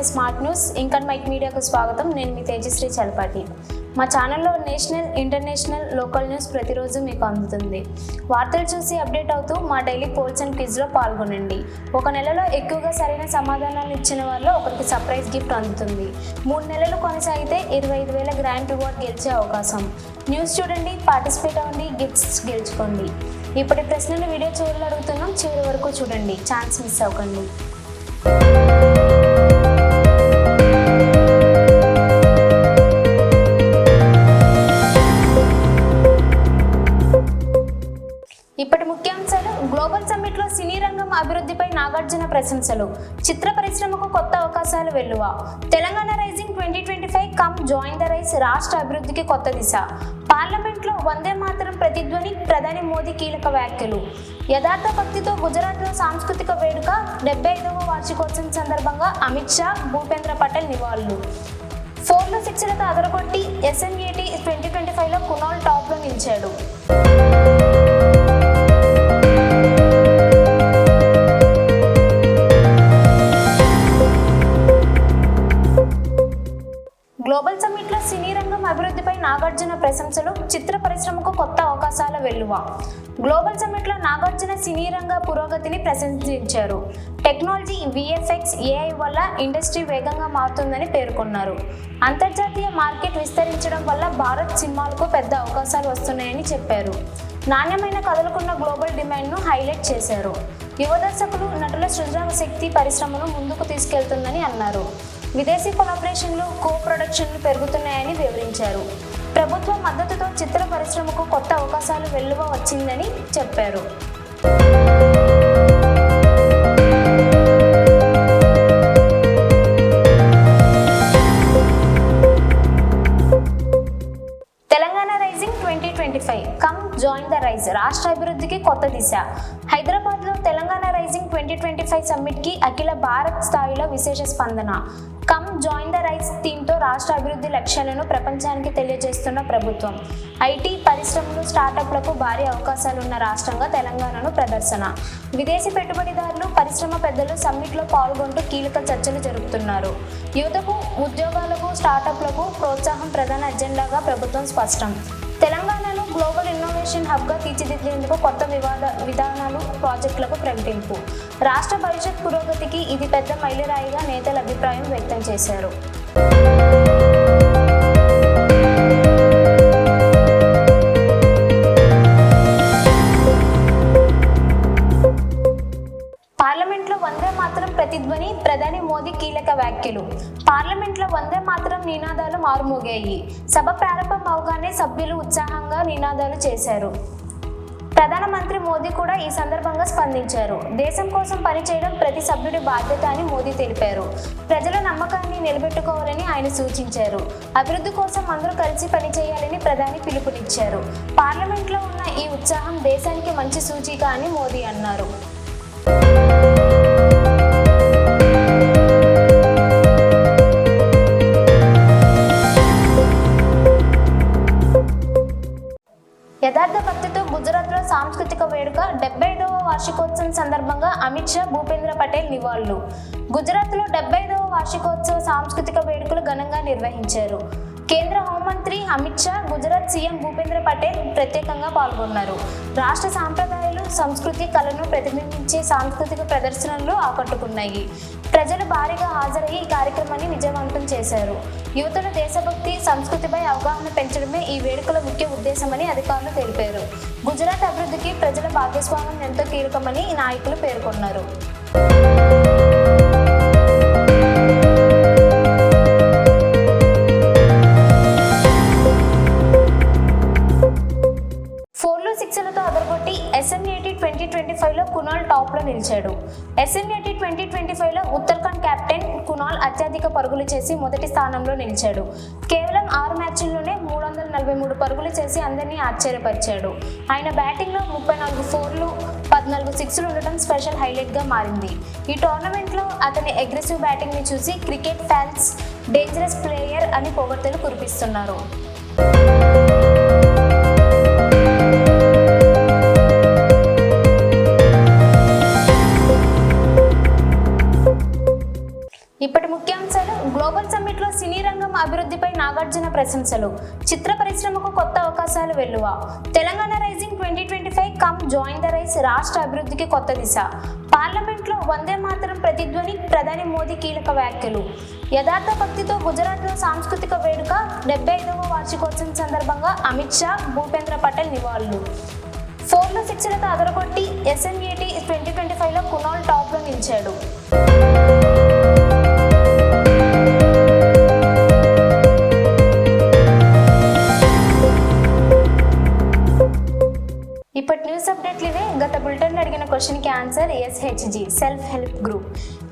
Smart news ఇంకన్ mic మీడియాకు స్వాగతం. నేను మీ తేజశ్రీ చలపాటి. మా ఛానల్లో నేషనల్, ఇంటర్నేషనల్, లోకల్ న్యూస్ ప్రతిరోజు మీకు అందుతుంది. వార్తలు చూసి అప్డేట్ అవుతూ మా డైలీ పోల్స్ అండ్ క్విజ్లో పాల్గొనండి. ఒక నెలలో ఎక్కువగా సరైన సమాధానాలు ఇచ్చిన వాళ్ళు ఒకరికి సర్ప్రైజ్ గిఫ్ట్ అందుతుంది. 3 నెలలు కొనసాగితే 25,000 గ్రాండ్ రివార్డ్ గెలిచే అవకాశం. న్యూస్ చూడండి, పార్టిసిపేట్ అవ్వండి, గిఫ్ట్స్ గెలుచుకోండి. ఇప్పటి ప్రశ్నలు వీడియో చివరిలో అడుగుతున్నాం, చివరి వరకు చూడండి, ఛాన్స్ మిస్ అవ్వకండి. ఇప్పటి ముఖ్యాంశాలు: గ్లోబల్ సమ్మిట్లో సినీ రంగం అభివృద్ధిపై నాగార్జున ప్రశంసలు. చిత్ర పరిశ్రమకు కొత్త అవకాశాలు వెల్లువ. Telangana rising 2025 come join the rise, రాష్ట్ర అభివృద్ధికి కొత్త దిశ. పార్లమెంట్లో వందే మాతరం ప్రతిధ్వని, ప్రధాని మోదీ కీలక వ్యాఖ్యలు. యథార్థ భక్తితో గుజరాత్లో సాంస్కృతిక వేడుక, 75వ వార్షికోత్సవం సందర్భంగా అమిత్ షా, భూపేంద్ర పటేల్ నివాళులు. 4లో 6లతో అదరగొట్టి SNET 2025లో కునాల్ టాప్లో నిలిచాడు. గ్లోబల్ సమ్మిట్లో సినీ రంగం అభివృద్ధిపై నాగార్జున ప్రశంసలు. చిత్ర పరిశ్రమకు కొత్త అవకాశాల వెల్లువ. గ్లోబల్ సమ్మిట్లో నాగార్జున సినీ రంగ పురోగతిని ప్రశంసించారు. టెక్నాలజీ, VFX, AI వల్ల ఇండస్ట్రీ వేగంగా మారుతుందని పేర్కొన్నారు. అంతర్జాతీయ మార్కెట్ విస్తరించడం వల్ల భారత్ సినిమాలకు పెద్ద అవకాశాలు వస్తున్నాయని చెప్పారు. నాణ్యమైన కథలకున్న గ్లోబల్ డిమాండ్ను హైలైట్ చేశారు. యువ దర్శకులు, నటుల సృజన శక్తి పరిశ్రమను ముందుకు తీసుకెళ్తుందని అన్నారు. విదేశీ కొలాబరేషన్లు, కో ప్రొడక్షన్లు పెరుగుతున్నాయని వివరించారు. ప్రభుత్వ మద్దతుతో చిత్ర పరిశ్రమకు కొత్త అవకాశాలు వెల్లువ వచ్చిందని చెప్పారు. Telangana rising 2025 come join the rise, రాష్ట్ర అభివృద్ధికి కొత్త దిశ. హైదరాబాద్లో తెలంగాణ రైజింగ్ 2025 సమ్మిట్కి అఖిల భారత్ స్థాయిలో విశేష స్పందన. కమ్ జాయిన్ ద రైజ్ థీమ్తో రాష్ట్ర అభివృద్ధి లక్ష్యాలను ప్రపంచానికి తెలియజేస్తున్న ప్రభుత్వం. IT పరిశ్రమలు, స్టార్టప్లకు భారీ అవకాశాలున్న రాష్ట్రంగా తెలంగాణను ప్రదర్శన. విదేశీ పెట్టుబడిదారులు, పరిశ్రమ పెద్దలు సమ్మిట్లో పాల్గొంటూ కీలక చర్చలు జరుపుతున్నారు. యువతకు, ఉద్యోగాలకు, స్టార్టప్లకు ప్రోత్సాహం ప్రధాన ఎజెండాగా ప్రభుత్వం స్పష్టం. తెలంగాణను గ్లోబల్ ఇన్నోవేషన్ హబ్గా తీర్చిదిద్దేందుకు కొత్త విధానాలు, ప్రాజెక్టులకు ప్రకటింపు. రాష్ట్ర భవిష్యత్ పురోగతికి ఇది పెద్ద మైలురాయిగా నేతల అభిప్రాయం వ్యక్తం చేశారు. పార్లమెంట్లో వందే మాతరం ప్రతిధ్వని, ప్రధాని మోదీ కీలక వ్యాఖ్యలు. పార్లమెంట్లో వందే మాతరం నినాదాలు మారుమోగాయి. సభ ప్రారంభం అవగానే సభ్యులు ఉత్సాహంగా నినాదాలు చేశారు. ప్రధానమంత్రి మోదీ కూడా ఈ సందర్భంగా స్పందించారు. దేశం కోసం పనిచేయడం ప్రతి సభ్యుడి బాధ్యత అని మోదీ తెలిపారు. ప్రజల నమ్మకాన్ని నిలబెట్టుకోవాలని ఆయన సూచించారు. అభివృద్ధి కోసం అందరూ కలిసి పనిచేయాలని ప్రధాని పిలుపునిచ్చారు. పార్లమెంట్లో ఉన్న ఈ ఉత్సాహం దేశానికి మంచి సూచిక అని మోదీ అన్నారు. యథార్థ భక్తితో గుజరాత్లో సాంస్కృతిక వేడుక, 75వ వార్షికోత్సవం సందర్భంగా అమిత్ షా, భూపేంద్ర పటేల్ నివాళులు. గుజరాత్లో 75వ వార్షికోత్సవ సాంస్కృతిక వేడుకలు ఘనంగా నిర్వహించారు. కేంద్ర హోంమంత్రి అమిత్ షా, గుజరాత్ సీఎం భూపేంద్ర పటేల్ ప్రత్యేకంగా పాల్గొన్నారు. రాష్ట్ర సాంప్రదాయాలు, సంస్కృతి, కళను ప్రతిబింబించే సాంస్కృతిక ప్రదర్శనలు ఆకట్టుకున్నాయి. ప్రజలు భారీగా హాజరయ్యి ఈ కార్యక్రమాన్ని విజయవంతం చేశారు. యువతలో దేశభక్తి, సంస్కృతిపై అవగాహన పెంచడమే ఈ వేడుకల ముఖ్య ఉద్దేశమని అధికారులు తెలిపారు. గుజరాత్ అభివృద్ధికి ప్రజల భాగస్వామ్యం ఎంతో కీలకమని నాయకులు పేర్కొన్నారు. SNET 2025లో కునాల్ టాప్లో నిలిచాడు. SNET 2025లో ఉత్తరాఖండ్ కెప్టెన్ కునాల్ అత్యధిక పరుగులు చేసి మొదటి స్థానంలో నిలిచాడు. కేవలం 6 మ్యాచ్ల్లోనే 343 పరుగులు చేసి అందరినీ ఆశ్చర్యపరిచాడు. ఆయన బ్యాటింగ్లో 34 4లు, 14 6లు ఉండటం స్పెషల్ హైలైట్గా మారింది. ఈ టోర్నమెంట్లో అతని అగ్రెసివ్ బ్యాటింగ్ని చూసి క్రికెట్ ఫ్యాన్స్ డేంజరస్ ప్లేయర్ అని పొగడ్తలు కురిపిస్తున్నారు. ఇప్పటి ముఖ్యాంశాలు నాగార్జున ప్రశంసలు. చిత్ర పరిశ్రమకు కొత్త అవకాశాలు వెల్లువ. Telangana rising 2025 come join the rise రాష్ట్ర అభివృద్ధికి కొత్త దిశ. పార్లమెంట్లో వందే మాతరం ప్రతిధ్వని, ప్రధాని మోదీ కీలక వ్యాఖ్యలు. యథార్థ భక్తితో గుజరాత్లో సాంస్కృతిక వేడుక. 75వ వార్షికోత్సవం సందర్భంగా అమిత్ షా, భూపేంద్ర పటేల్ నివాళులు. 4లో 6లతో అదరగొట్టి SNET 2025లో కునాల్ టాప్లో నిలిచాడు. ఇప్పటి న్యూస్ అప్డేట్లు ఇవే. గత బులెటిన్లో అడిగిన క్వశ్చన్కి answer SHG self help group.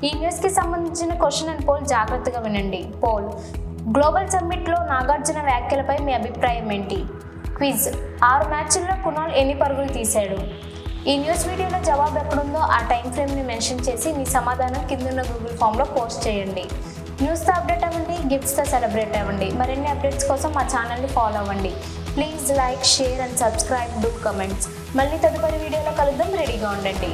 ఈ న్యూస్కి సంబంధించిన క్వశ్చన్ అండ్ పోల్ జాగ్రత్తగా వినండి. పోల్: గ్లోబల్ సమ్మిట్లో నాగార్జున వ్యాఖ్యలపై మీ అభిప్రాయం ఏంటి? క్విజ్: 6 మ్యాచ్ల్లో కునాల్ ఎన్ని పరుగులు తీశాడు? ఈ న్యూస్ వీడియోలో జవాబు ఎక్కడుందో ఆ టైం ఫ్రేమ్ని మెన్షన్ చేసి మీ సమాధానం కిందున్న గూగుల్ ఫామ్లో పోస్ట్ చేయండి. న్యూస్తో అప్డేట్ అవ్వండి, గిఫ్ట్స్తో సెలబ్రేట్ అవ్వండి. మరిన్ని అప్డేట్స్ కోసం మా ఛానల్ని ఫాలో అవ్వండి. Please like, share and subscribe, do comments. మళ్ళీ తదుపరి వీడియోలో కలుద్దాం. రెడీగా ఉండండి.